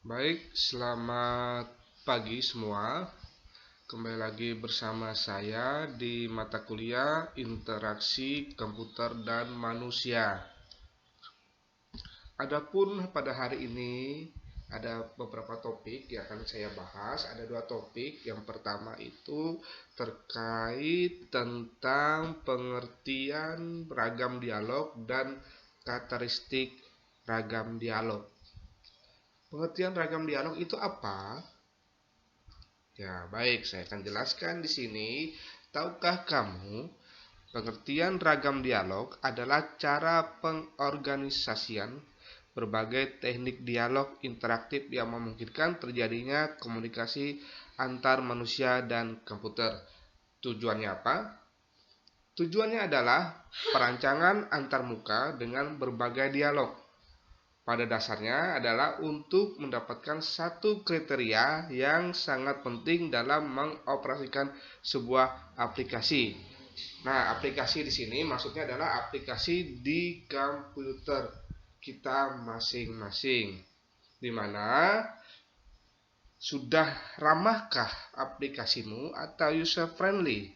Baik, selamat pagi semua. Kembali lagi bersama saya di mata kuliah Interaksi Komputer dan Manusia. Adapun pada hari ini ada beberapa topik yang akan saya bahas. Ada dua topik. Yang pertama itu terkait tentang pengertian ragam dialog dan karakteristik ragam dialog. Pengertian ragam dialog itu apa? Ya, baik, saya akan jelaskan di sini. Tahukah kamu, pengertian ragam dialog adalah cara pengorganisasian berbagai teknik dialog interaktif yang memungkinkan terjadinya komunikasi antar manusia dan komputer. Tujuannya apa? Tujuannya adalah perancangan antarmuka dengan berbagai dialog. Pada dasarnya adalah untuk mendapatkan satu kriteria yang sangat penting dalam mengoperasikan sebuah aplikasi. Nah, aplikasi di sini maksudnya adalah aplikasi di komputer kita masing-masing. Di mana sudah ramahkah aplikasimu atau user friendly?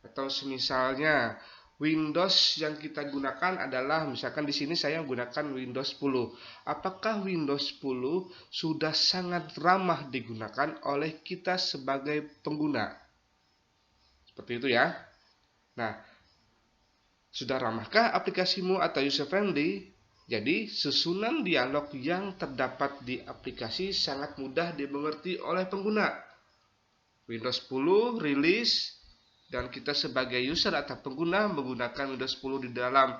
Atau semisalnya Windows yang kita gunakan adalah, misalkan di sini saya menggunakan Windows 10. Apakah Windows 10 sudah sangat ramah digunakan oleh kita sebagai pengguna? Seperti itu ya. Nah, sudah ramahkah aplikasimu atau user friendly? Jadi, susunan dialog yang terdapat di aplikasi sangat mudah dimengerti oleh pengguna. Windows 10 rilis dan kita sebagai user atau pengguna menggunakan Windows 10 di dalam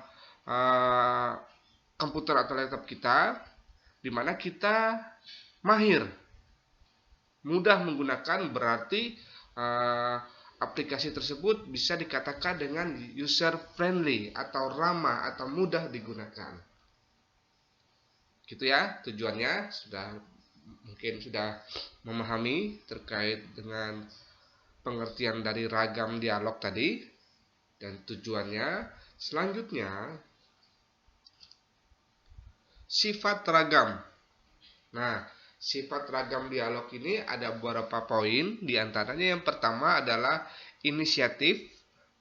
komputer atau laptop kita, di mana kita mahir, mudah menggunakan, berarti aplikasi tersebut bisa dikatakan dengan user friendly atau ramah atau mudah digunakan. Gitu ya, tujuannya mungkin sudah memahami terkait dengan pengertian dari ragam dialog tadi dan tujuannya. Selanjutnya, sifat ragam. Nah, sifat ragam dialog ini ada beberapa poin. Di antaranya yang pertama adalah inisiatif,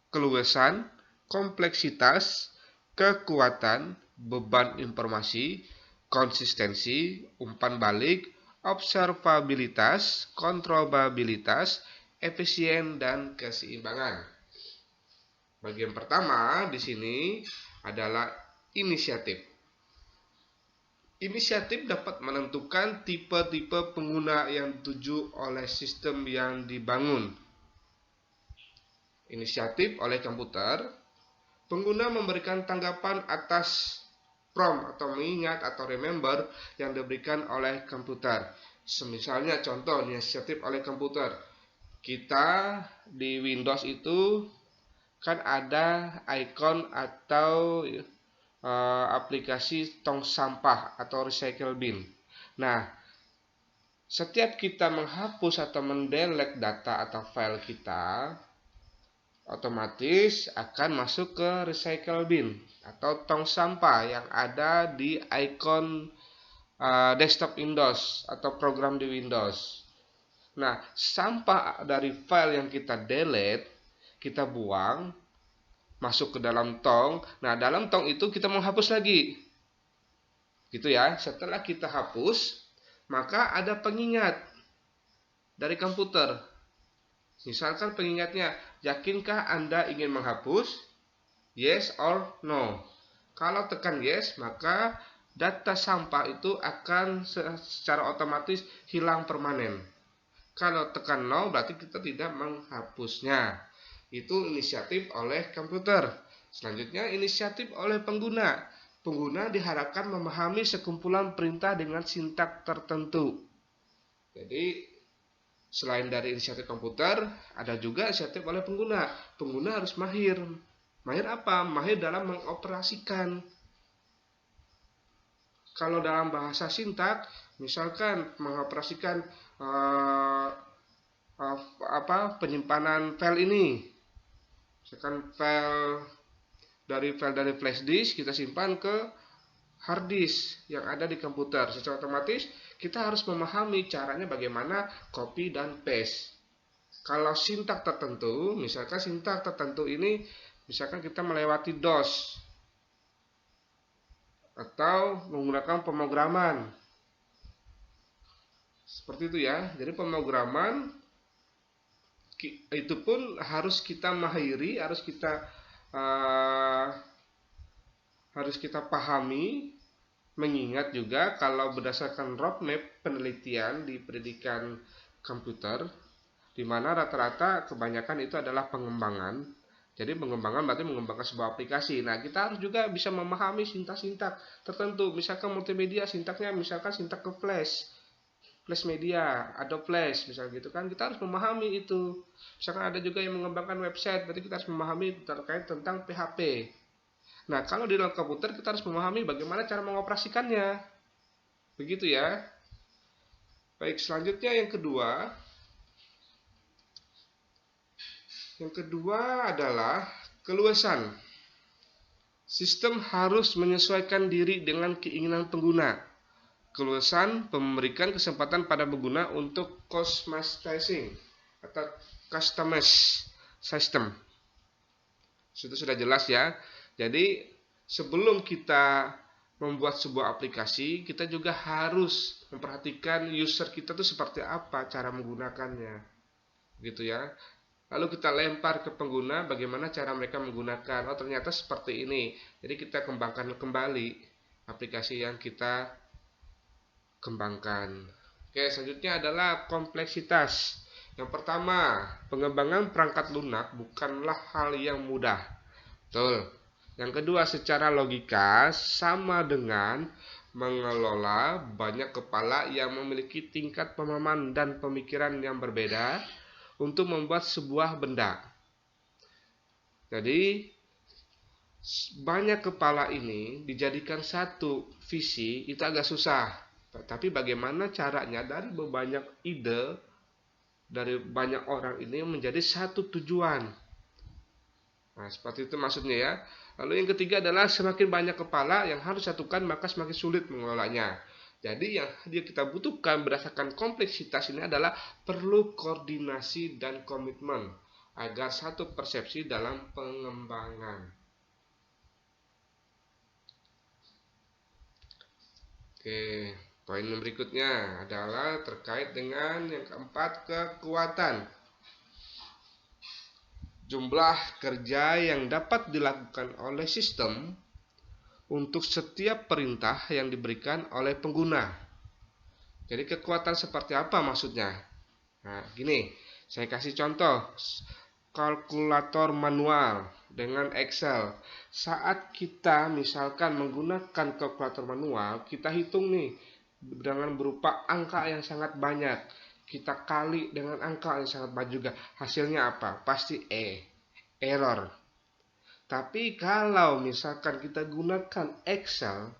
keluasan, kompleksitas, kekuatan, beban informasi, konsistensi, umpan balik, observabilitas, kontrolabilitas, efisien, dan keseimbangan. Bagian pertama di sini adalah inisiatif. Inisiatif dapat menentukan tipe-tipe pengguna yang dituju oleh sistem yang dibangun. Inisiatif oleh komputer, pengguna memberikan tanggapan atas prompt atau mengingat atau remember yang diberikan oleh komputer. Misalnya contoh inisiatif oleh komputer. Kita di Windows itu kan ada icon atau aplikasi tong sampah atau recycle bin. Nah, setiap kita menghapus atau mendelete data atau file kita, otomatis akan masuk ke recycle bin atau tong sampah yang ada di icon desktop Windows atau program di Windows. Nah, sampah dari file yang kita delete, kita buang, masuk ke dalam tong. Nah, dalam tong itu kita menghapus lagi. Gitu ya. Setelah kita hapus, maka ada pengingat dari komputer. Misalkan pengingatnya, yakinkah Anda ingin menghapus? Yes or no. Kalau tekan yes, maka data sampah itu akan secara otomatis hilang permanen. Kalau tekan no, berarti kita tidak menghapusnya. Itu inisiatif oleh komputer. Selanjutnya, inisiatif oleh pengguna. Pengguna diharapkan memahami sekumpulan perintah dengan sintak tertentu. Jadi, selain dari inisiatif komputer, ada juga inisiatif oleh pengguna. Pengguna harus mahir. Mahir apa? Mahir dalam mengoperasikan. Kalau dalam bahasa sintak, misalkan mengoperasikan penyimpanan file ini. Misalkan file dari flash disk kita simpan ke hard disk yang ada di komputer. Secara otomatis kita harus memahami caranya bagaimana copy dan paste. Kalau sintak tertentu, misalkan sintak tertentu ini, misalkan kita melewati DOS atau menggunakan pemrograman. Seperti itu ya. Jadi pemrograman itu pun harus kita mahiri, harus kita pahami, mengingat juga kalau berdasarkan roadmap penelitian di pendidikan komputer, di mana rata-rata kebanyakan itu adalah pengembangan. Jadi pengembangan berarti mengembangkan sebuah aplikasi. Nah, kita harus juga bisa memahami sintak-sintak tertentu. Misalkan multimedia, sintaknya misalkan sintak ke Flash media, Adobe Flash, misalnya gitu kan, kita harus memahami itu. Misalkan ada juga yang mengembangkan website, berarti kita harus memahami terkait tentang PHP. Nah, kalau di dalam komputer kita harus memahami bagaimana cara mengoperasikannya. Begitu ya. Baik, selanjutnya yang kedua. Yang kedua adalah keluasan. Sistem harus menyesuaikan diri dengan keinginan pengguna. Keluasan memberikan kesempatan pada pengguna untuk customizing atau customize system. Itu sudah jelas ya. Jadi sebelum kita membuat sebuah aplikasi, kita juga harus memperhatikan user kita tuh seperti apa cara menggunakannya. Gitu ya. Lalu kita lempar ke pengguna bagaimana cara mereka menggunakan. Oh, ternyata seperti ini. Jadi kita kembangkan kembali aplikasi yang kita kembangkan. Oke, selanjutnya adalah kompleksitas. Yang pertama, pengembangan perangkat lunak bukanlah hal yang mudah. Betul. Yang kedua, secara logika sama dengan mengelola banyak kepala yang memiliki tingkat pemahaman dan pemikiran yang berbeda untuk membuat sebuah benda. Jadi, banyak kepala ini dijadikan satu visi itu agak susah. Tapi bagaimana caranya dari banyak ide, dari banyak orang ini menjadi satu tujuan. Nah, seperti itu maksudnya ya. Lalu yang ketiga adalah semakin banyak kepala yang harus disatukan, maka semakin sulit mengelolanya. Jadi yang kita butuhkan berdasarkan kompleksitas ini adalah perlu koordinasi dan komitmen agar satu persepsi dalam pengembangan. Oke. Poin berikutnya adalah terkait dengan yang keempat, kekuatan. Jumlah kerja yang dapat dilakukan oleh sistem untuk setiap perintah yang diberikan oleh pengguna. Jadi kekuatan seperti apa maksudnya? Nah, gini, saya kasih contoh. Kalkulator manual dengan Excel. Saat kita misalkan menggunakan kalkulator manual, kita hitung nih dengan berupa angka yang sangat banyak, kita kali dengan angka yang sangat banyak juga, hasilnya apa? Pasti error. Tapi kalau misalkan kita gunakan Excel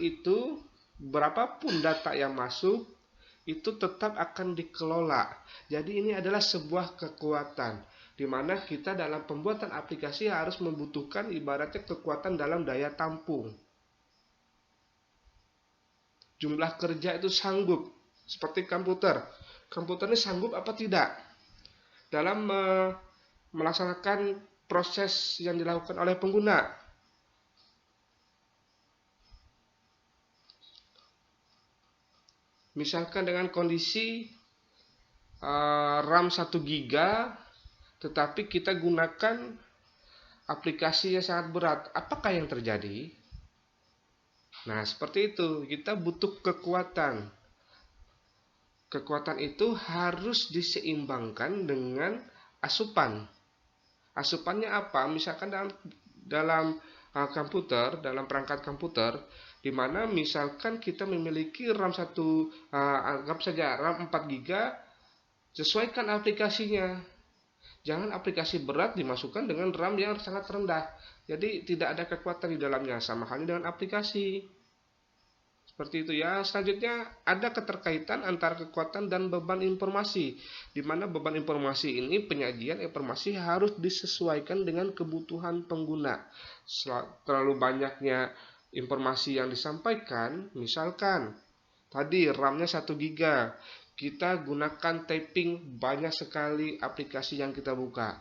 itu berapapun data yang masuk itu tetap akan dikelola. Jadi ini adalah sebuah kekuatan di mana kita dalam pembuatan aplikasi harus membutuhkan ibaratnya kekuatan dalam daya tampung. Jumlah kerja itu sanggup, seperti komputer. Komputer ini sanggup apa tidak dalam melaksanakan proses yang dilakukan oleh pengguna. Misalkan dengan kondisi RAM 1 GB, tetapi kita gunakan aplikasi yang sangat berat, apakah yang terjadi? Nah, seperti itu, kita butuh kekuatan. Kekuatan itu harus diseimbangkan dengan asupan. Asupannya apa? Misalkan dalam komputer, dalam perangkat komputer, di mana misalkan kita memiliki RAM 1, anggap saja RAM 4 GB, sesuaikan aplikasinya. Jangan aplikasi berat dimasukkan dengan RAM yang sangat rendah. Jadi tidak ada kekuatan di dalamnya, sama halnya dengan aplikasi. Seperti itu ya. Selanjutnya ada keterkaitan antara kekuatan dan beban informasi, di mana beban informasi ini, penyajian informasi harus disesuaikan dengan kebutuhan pengguna. Terlalu banyaknya informasi yang disampaikan, misalkan tadi RAM-nya 1 GB, kita gunakan tapping banyak sekali aplikasi yang kita buka.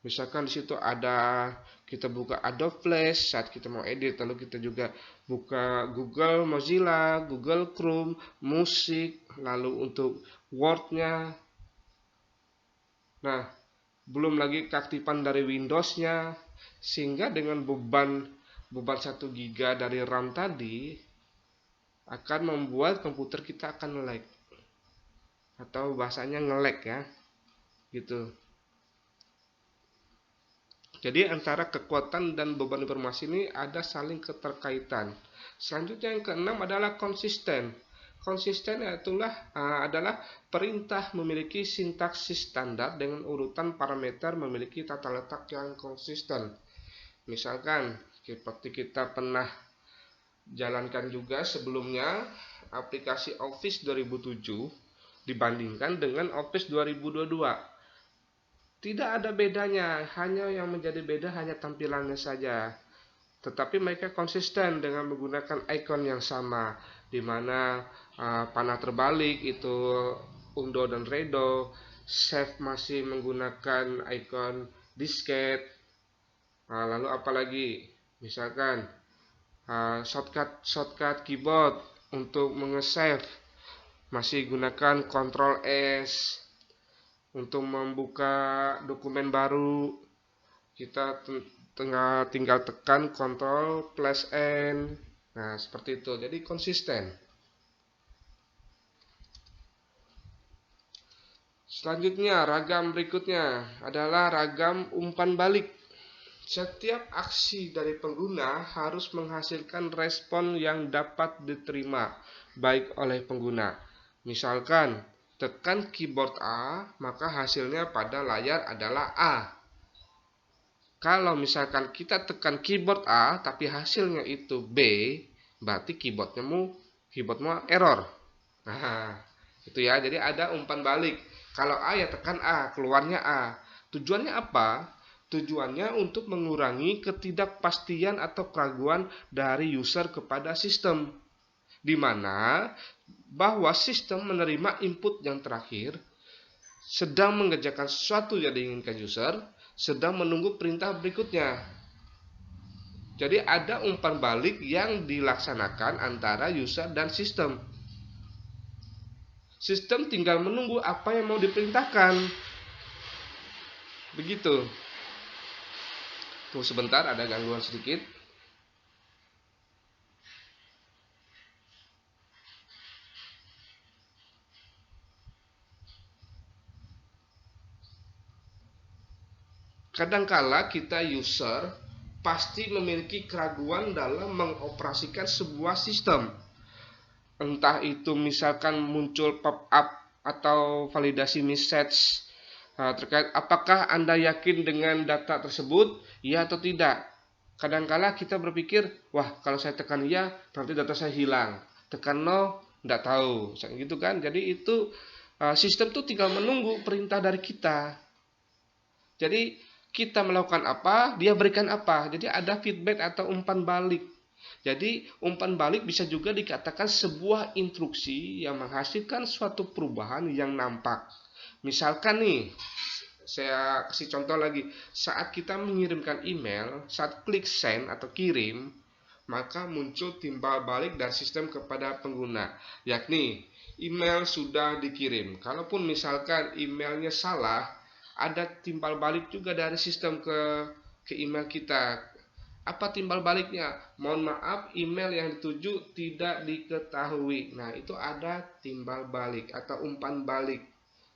Misalkan di situ ada, kita buka Adobe Flash saat kita mau edit, lalu kita juga buka Google Mozilla, Google Chrome, musik, lalu untuk Word-nya. Nah, belum lagi keaktifan dari Windows-nya, sehingga dengan beban 1 GB dari RAM tadi akan membuat komputer kita akan lag, atau bahasanya nge-lag ya, gitu. Jadi antara kekuatan dan beban informasi ini ada saling keterkaitan. Selanjutnya yang keenam adalah konsisten. Konsisten adalah perintah memiliki sintaksis standar dengan urutan parameter memiliki tata letak yang konsisten. Misalkan seperti kita pernah jalankan juga sebelumnya aplikasi Office 2007 dibandingkan dengan Office 2022. Tidak ada bedanya, hanya yang menjadi beda hanya tampilannya saja. Tetapi mereka konsisten dengan menggunakan icon yang sama, di mana panah terbalik itu undo dan redo, save masih menggunakan icon disket. Lalu apalagi, misalkan shortcut keyboard untuk mengesave masih gunakan Ctrl S. Untuk membuka dokumen baru kita tinggal tekan Ctrl+N. Nah, seperti itu. Jadi konsisten. Selanjutnya, ragam berikutnya adalah ragam umpan balik. Setiap aksi dari pengguna harus menghasilkan respon yang dapat diterima baik oleh pengguna. Misalkan, tekan keyboard A, maka hasilnya pada layar adalah A. Kalau misalkan kita tekan keyboard A, tapi hasilnya itu B, berarti keyboardmu error. Nah, itu ya. Jadi ada umpan balik. Kalau A ya tekan A, keluarnya A. Tujuannya apa? Tujuannya untuk mengurangi ketidakpastian atau keraguan dari user kepada sistem, di mana bahwa sistem menerima input yang terakhir, sedang mengerjakan sesuatu yang diinginkan user, sedang menunggu perintah berikutnya. Jadi ada umpan balik yang dilaksanakan antara user dan sistem. Sistem tinggal menunggu apa yang mau diperintahkan. Begitu. Tunggu sebentar, ada gangguan sedikit. Kadangkala kita user pasti memiliki keraguan dalam mengoperasikan sebuah sistem. Entah itu misalkan muncul pop-up atau validasi message terkait apakah Anda yakin dengan data tersebut, ya atau tidak. Kadangkala kita berpikir, wah kalau saya tekan ya, berarti data saya hilang. Tekan no, tidak tahu. Gitu kan. Jadi itu sistem itu tinggal menunggu perintah dari kita. Jadi kita melakukan apa, dia berikan apa. Jadi ada feedback atau umpan balik. Jadi umpan balik bisa juga dikatakan sebuah instruksi yang menghasilkan suatu perubahan yang nampak. Misalkan nih, saya kasih contoh lagi. Saat kita mengirimkan email, saat klik send atau kirim, maka muncul timbal balik dari sistem kepada pengguna, yakni email sudah dikirim. Kalaupun misalkan emailnya salah, ada timbal balik juga dari sistem ke email kita. Apa timbal baliknya? Mohon maaf, email yang dituju tidak diketahui. Nah, itu ada timbal balik atau umpan balik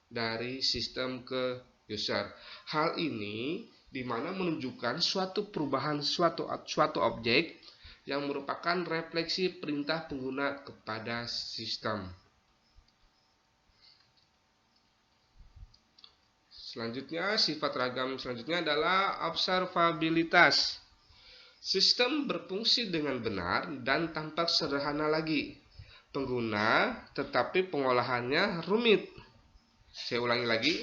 dari sistem ke user. Hal ini dimana menunjukkan suatu perubahan suatu objek yang merupakan refleksi perintah pengguna kepada sistem. Selanjutnya, sifat ragam selanjutnya adalah observabilitas. Sistem berfungsi dengan benar dan tampak sederhana lagi pengguna, tetapi pengolahannya rumit. Saya ulangi lagi,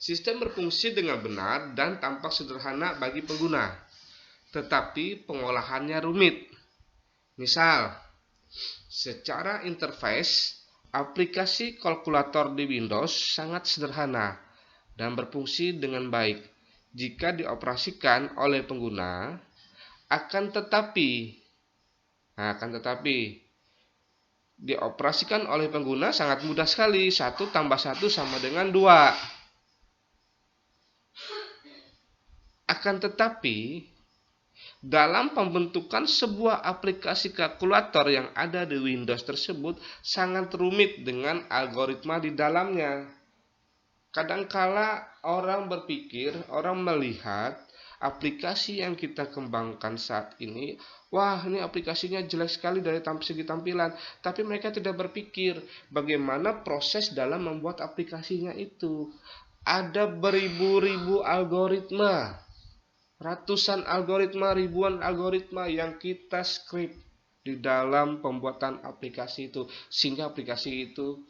sistem berfungsi dengan benar dan tampak sederhana bagi pengguna, tetapi pengolahannya rumit. Misal, secara interface, aplikasi kalkulator di Windows sangat sederhana dan berfungsi dengan baik jika dioperasikan oleh pengguna. Akan tetapi dioperasikan oleh pengguna sangat mudah sekali. 1 tambah 1 sama dengan 2. Akan tetapi dalam pembentukan sebuah aplikasi kalkulator yang ada di Windows tersebut sangat rumit dengan algoritma di dalamnya. Kadangkala orang melihat aplikasi yang kita kembangkan saat ini, wah, ini aplikasinya jelek sekali dari segi tampilan, tapi mereka tidak berpikir bagaimana proses dalam membuat aplikasinya itu. Ada beribu-ribu algoritma, ratusan algoritma, ribuan algoritma yang kita script di dalam pembuatan aplikasi itu, sehingga aplikasi itu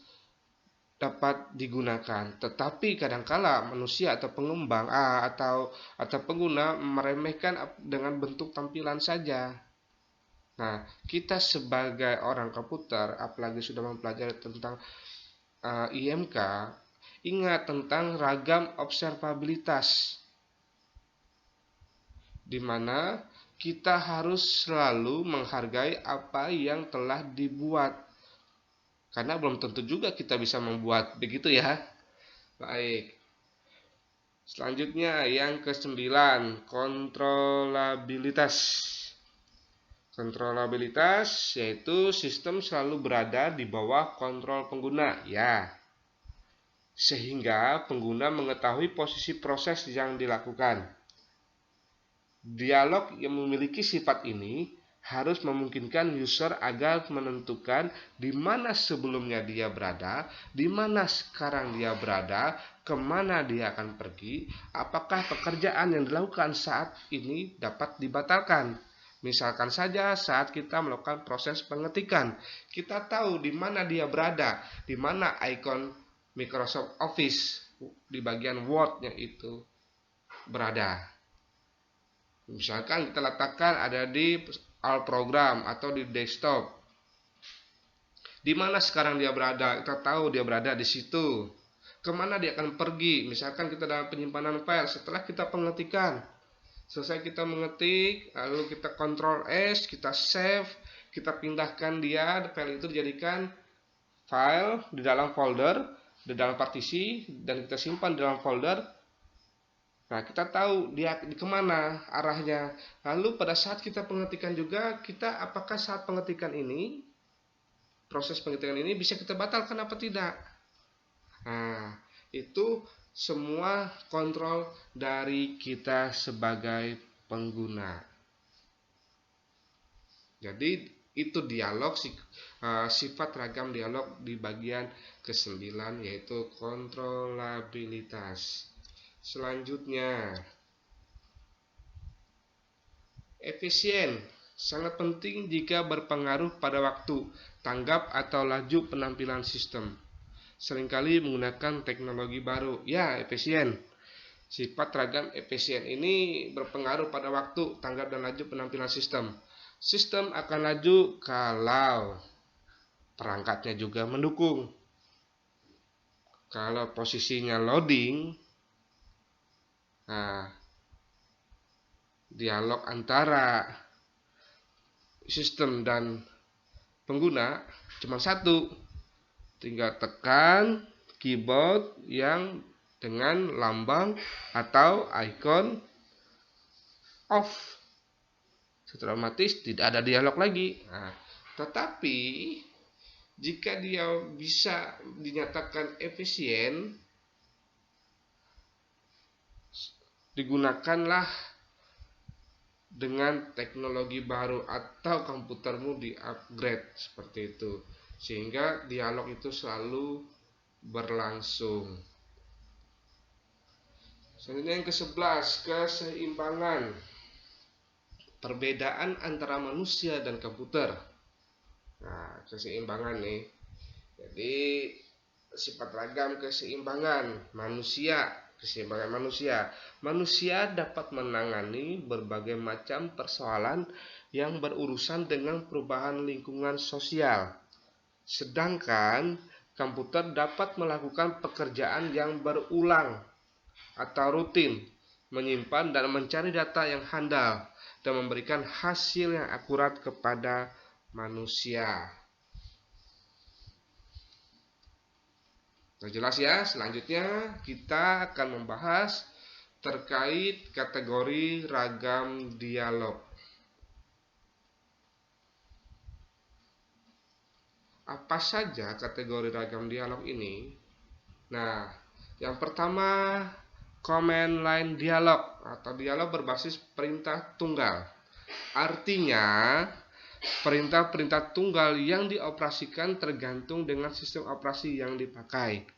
dapat digunakan. Tetapi kadangkala manusia atau pengembang atau pengguna meremehkan dengan bentuk tampilan saja. Nah, kita sebagai orang komputer, apalagi sudah mempelajari tentang IMK, ingat tentang ragam observabilitas, di mana kita harus selalu menghargai apa yang telah dibuat, karena belum tentu juga kita bisa membuat, begitu ya. Baik, selanjutnya yang ke-9, kontrolabilitas. Kontrolabilitas yaitu sistem selalu berada di bawah kontrol pengguna, ya, sehingga pengguna mengetahui posisi proses yang dilakukan. Dialog yang memiliki sifat ini harus memungkinkan user agar menentukan di mana sebelumnya dia berada, di mana sekarang dia berada, kemana dia akan pergi, apakah pekerjaan yang dilakukan saat ini dapat dibatalkan. Misalkan saja saat kita melakukan proses pengetikan, kita tahu di mana dia berada, di mana ikon Microsoft Office di bagian Word-nya itu berada. Misalkan kita letakkan ada di all program atau di desktop. Di mana sekarang dia berada? Kita tahu dia berada di situ. Kemana dia akan pergi? Misalkan kita dalam penyimpanan file, setelah kita pengetikan, selesai kita mengetik, lalu kita Ctrl S, kita save, kita pindahkan dia, file itu dijadikan file di dalam folder, di dalam partisi, dan kita simpan di dalam folder. Nah, kita tahu dia kemana arahnya. Lalu pada saat kita pengetikan juga, kita apakah saat pengetikan ini, proses pengetikan ini bisa kita batalkan apa tidak? Nah, itu semua kontrol dari kita sebagai pengguna. Jadi itu dialog, sifat ragam dialog di bagian ke-9, yaitu kontrolabilitas. Selanjutnya, efisien sangat penting jika berpengaruh pada waktu, tanggap atau laju penampilan sistem. Seringkali menggunakan teknologi baru. Ya, efisien. Sifat ragam efisien ini berpengaruh pada waktu, tanggap dan laju penampilan sistem. Sistem akan laju kalau perangkatnya juga mendukung. Kalau posisinya loading, nah, dialog antara sistem dan pengguna cuma satu, tinggal tekan keyboard yang dengan lambang atau ikon off, secara otomatis tidak ada dialog lagi. Nah, tetapi jika dia bisa dinyatakan efisien, digunakanlah dengan teknologi baru atau komputermu di-upgrade seperti itu, sehingga dialog itu selalu berlangsung. Selanjutnya yang ke-11, keseimbangan. Perbedaan antara manusia dan komputer. Nah, keseimbangan nih. Jadi sifat ragam keseimbangan manusia. Keseimbangan manusia dapat menangani berbagai macam persoalan yang berurusan dengan perubahan lingkungan sosial. Sedangkan komputer dapat melakukan pekerjaan yang berulang atau rutin, menyimpan dan mencari data yang handal, dan memberikan hasil yang akurat kepada manusia. Nah, jelas ya, selanjutnya kita akan membahas terkait kategori ragam dialog. Apa saja kategori ragam dialog ini? Nah, yang pertama, command line dialog atau dialog berbasis perintah tunggal. Artinya, perintah-perintah tunggal yang dioperasikan tergantung dengan sistem operasi yang dipakai.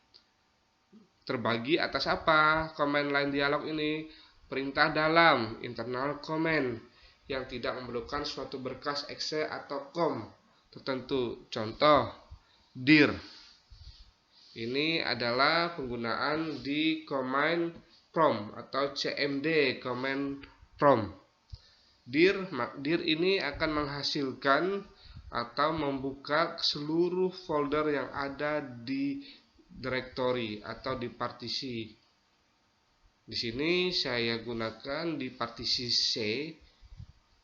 Terbagi atas apa command line dialog ini? Perintah dalam, internal command, yang tidak memerlukan suatu berkas exe atau com tertentu. Contoh, dir. Ini adalah penggunaan di command prompt atau CMD, command prompt. Dir ini akan menghasilkan atau membuka seluruh folder yang ada di directory atau di partisi. Di sini saya gunakan di partisi C,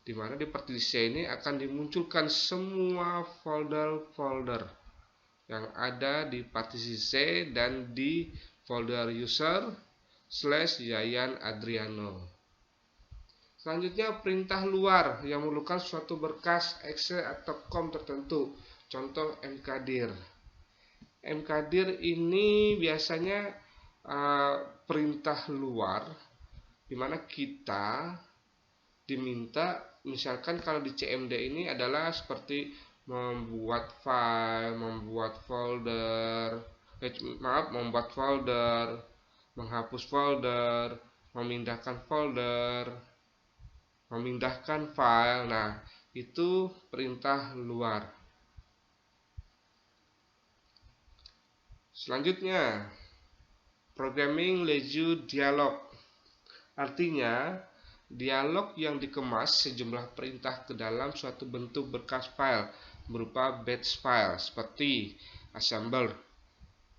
di mana di partisi C ini akan dimunculkan semua folder-folder yang ada di partisi C dan di folder user/Yayan Adriano. Selanjutnya, perintah luar yang memerlukan suatu berkas exe atau com tertentu. Contoh, mkdir. Mkdir ini biasanya perintah luar, di mana kita diminta, misalkan kalau di CMD ini adalah seperti membuat file, membuat folder, menghapus folder, memindahkan folder, memindahkan file. Nah, itu perintah luar. Selanjutnya, programming language dialog. Artinya, dialog yang dikemas sejumlah perintah ke dalam suatu bentuk berkas file berupa batch file seperti assembler,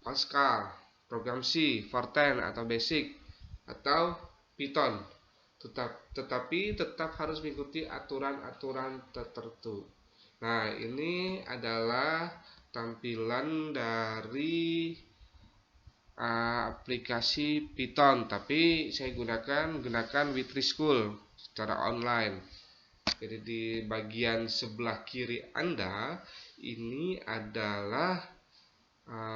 Pascal, program C, Fortran atau Basic, atau Python. Tetapi tetap harus mengikuti aturan-aturan tertentu. Nah, ini adalah tampilan dari aplikasi Python, tapi saya gunakan Witrischool secara online. Jadi di bagian sebelah kiri Anda ini adalah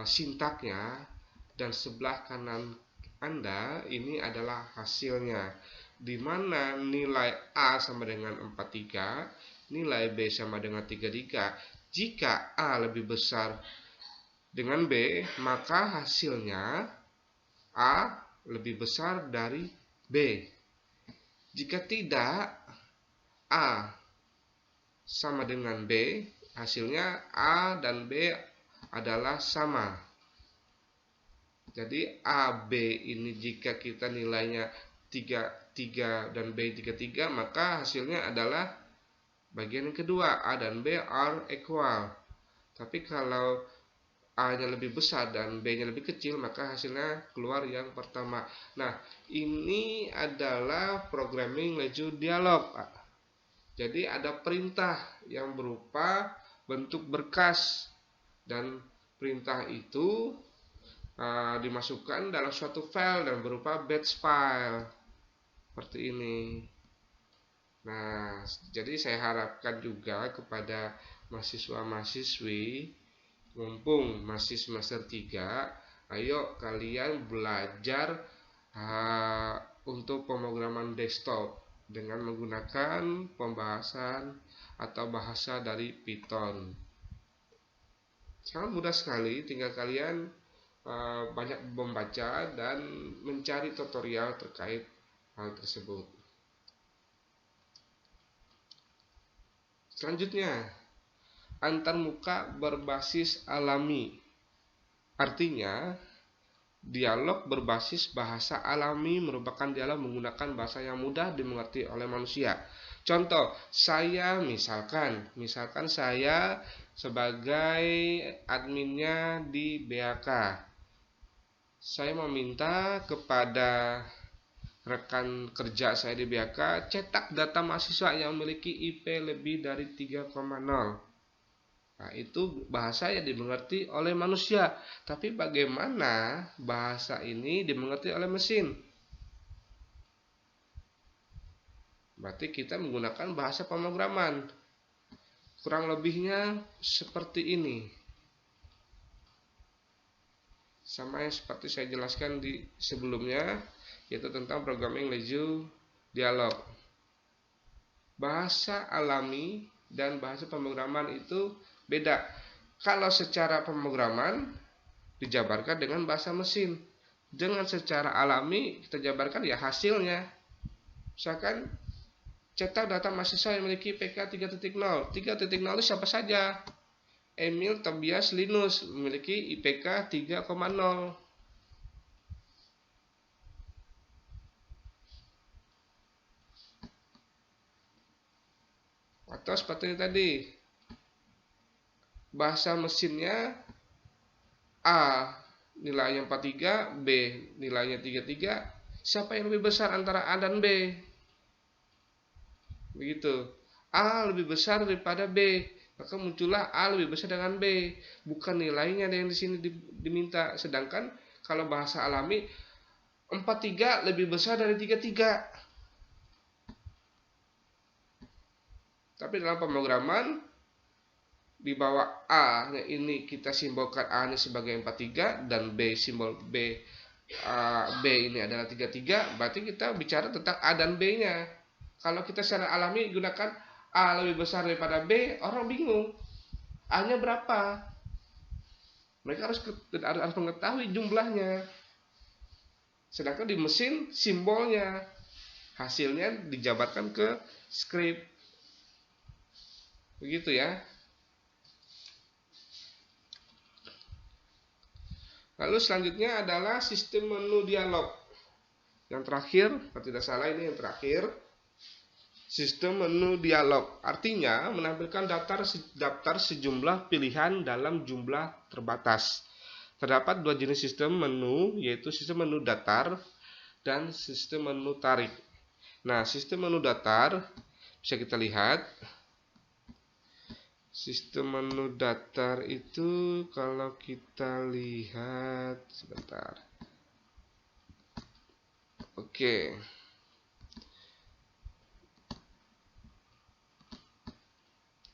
sintaknya, dan sebelah kanan Anda ini adalah hasilnya, di mana nilai A sama dengan 43, nilai B sama dengan 33. Jika A lebih besar dengan B, maka hasilnya A lebih besar dari B. Jika tidak, A sama dengan B, hasilnya A dan B adalah sama. Jadi A, B ini jika kita nilainya 33 dan B 33, maka hasilnya adalah bagian yang kedua, A dan B are equal. Tapi kalau A-nya lebih besar dan B-nya lebih kecil, maka hasilnya keluar yang pertama. Nah, ini adalah programming language dialog. Jadi ada perintah yang berupa bentuk berkas, dan perintah itu dimasukkan dalam suatu file dan berupa batch file seperti ini. Nah, jadi saya harapkan juga kepada mahasiswa-mahasiswi, mumpung masih semester 3, ayo kalian belajar untuk pemrograman desktop dengan menggunakan pembahasan atau bahasa dari Python. Sangat mudah sekali, tinggal kalian banyak membaca dan mencari tutorial terkait hal tersebut. Selanjutnya, antarmuka berbasis alami. Artinya, dialog berbasis bahasa alami merupakan dialog menggunakan bahasa yang mudah dimengerti oleh manusia. Contoh, saya misalkan saya sebagai adminnya di BAK. Saya meminta kepada rekan kerja saya di BAK cetak data mahasiswa yang memiliki IP lebih dari 3,0. Nah, itu bahasa yang dimengerti oleh manusia. Tapi bagaimana bahasa ini dimengerti oleh mesin? Berarti kita menggunakan bahasa pemrograman. Kurang lebihnya seperti ini. Sama yang seperti saya jelaskan di sebelumnya, yaitu tentang programming language dialog. Bahasa alami dan bahasa pemrograman itu beda. Kalau secara pemrograman dijabarkan dengan bahasa mesin. Dengan secara alami kita jabarkan ya hasilnya. Misalkan cetak data mahasiswa yang memiliki IPK 3.0. 3.0 itu siapa saja? Emil Tobias Linus memiliki IPK 3,0. Atau seperti tadi, bahasa mesinnya A nilainya 43, B nilainya 33. Siapa yang lebih besar antara A dan B? Begitu. A lebih besar daripada B, maka muncullah A lebih besar dengan B. Bukan nilainya yang di sini diminta. Sedangkan kalau bahasa alami 43 lebih besar dari 33. Tapi dalam pemrograman di bawah A ini kita simbolkan A ini sebagai 43 dan B simbol B ini adalah 33. Berarti kita bicara tentang A dan B-nya. Kalau kita secara alami gunakan A lebih besar daripada B, orang bingung. A-nya berapa? Mereka harus mengetahui jumlahnya. Sedangkan di mesin simbolnya, hasilnya dijabarkan ke script. Begitu ya. Lalu selanjutnya adalah sistem menu dialog. Yang terakhir, kalau tidak salah ini yang terakhir. Sistem menu dialog artinya menampilkan daftar sejumlah pilihan dalam jumlah terbatas. Terdapat dua jenis sistem menu, yaitu sistem menu datar dan sistem menu tarik. Nah, sistem menu datar bisa kita lihat. Sistem menu datar itu kalau kita lihat sebentar. Oke.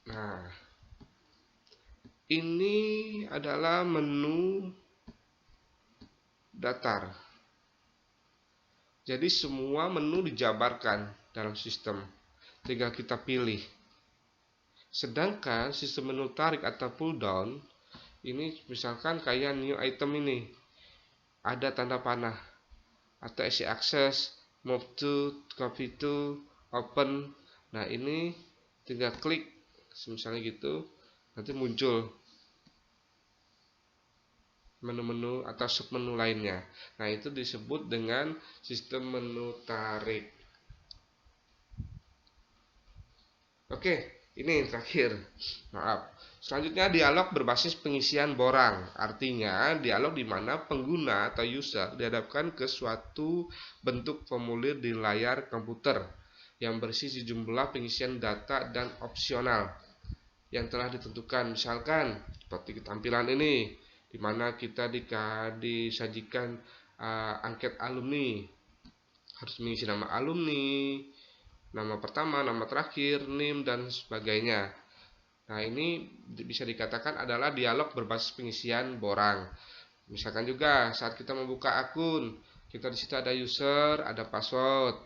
Nah, ini adalah menu datar. Jadi semua menu dijabarkan dalam sistem, tinggal kita pilih. Sedangkan sistem menu tarik atau pull down ini misalkan kayak new item ini, ada tanda panah atau easy access, move to, copy to, open. Nah, ini tinggal klik misalnya gitu, nanti muncul menu-menu atau submenu lainnya. Nah, itu disebut dengan sistem menu tarik. Oke, ini yang terakhir. Maaf. Selanjutnya dialog berbasis pengisian borang. Artinya dialog di mana pengguna atau user dihadapkan ke suatu bentuk formulir di layar komputer yang berisi sejumlah pengisian data dan opsional yang telah ditentukan. Misalkan seperti tampilan ini, di mana kita disajikan angket alumni, harus mengisi nama alumni, nama pertama, nama terakhir, NIM, dan sebagainya. Nah, ini bisa dikatakan adalah dialog berbasis pengisian borang. Misalkan juga saat kita membuka akun, kita di situ ada user, ada password,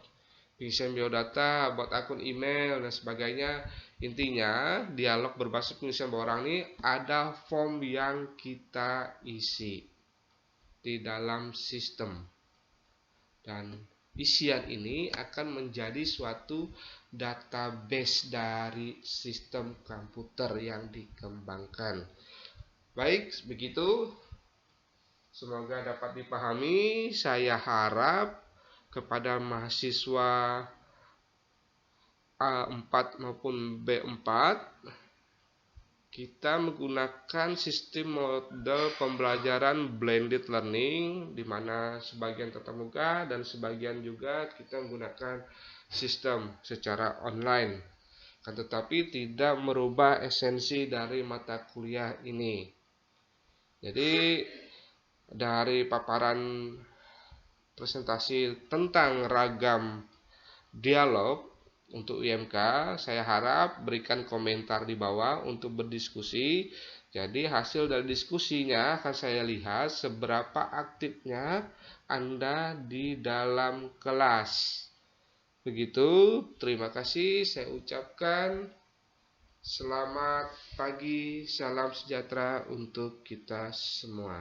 pengisian biodata, buat akun email, dan sebagainya. Intinya, dialog berbasis pengisian borang ini ada form yang kita isi di dalam sistem. Dan isian ini akan menjadi suatu database dari sistem komputer yang dikembangkan. Baik, begitu. Semoga dapat dipahami. Saya harap kepada mahasiswa A4 maupun B4, kita menggunakan sistem model pembelajaran blended learning, di mana sebagian tatap muka dan sebagian juga kita menggunakan sistem secara online. Tetapi tidak merubah esensi dari mata kuliah ini. Jadi dari paparan presentasi tentang ragam dialog untuk IMK, saya harap berikan komentar di bawah untuk berdiskusi. Jadi hasil dari diskusinya akan saya lihat seberapa aktifnya Anda di dalam kelas. Begitu, terima kasih saya ucapkan. Selamat pagi, salam sejahtera untuk kita semua.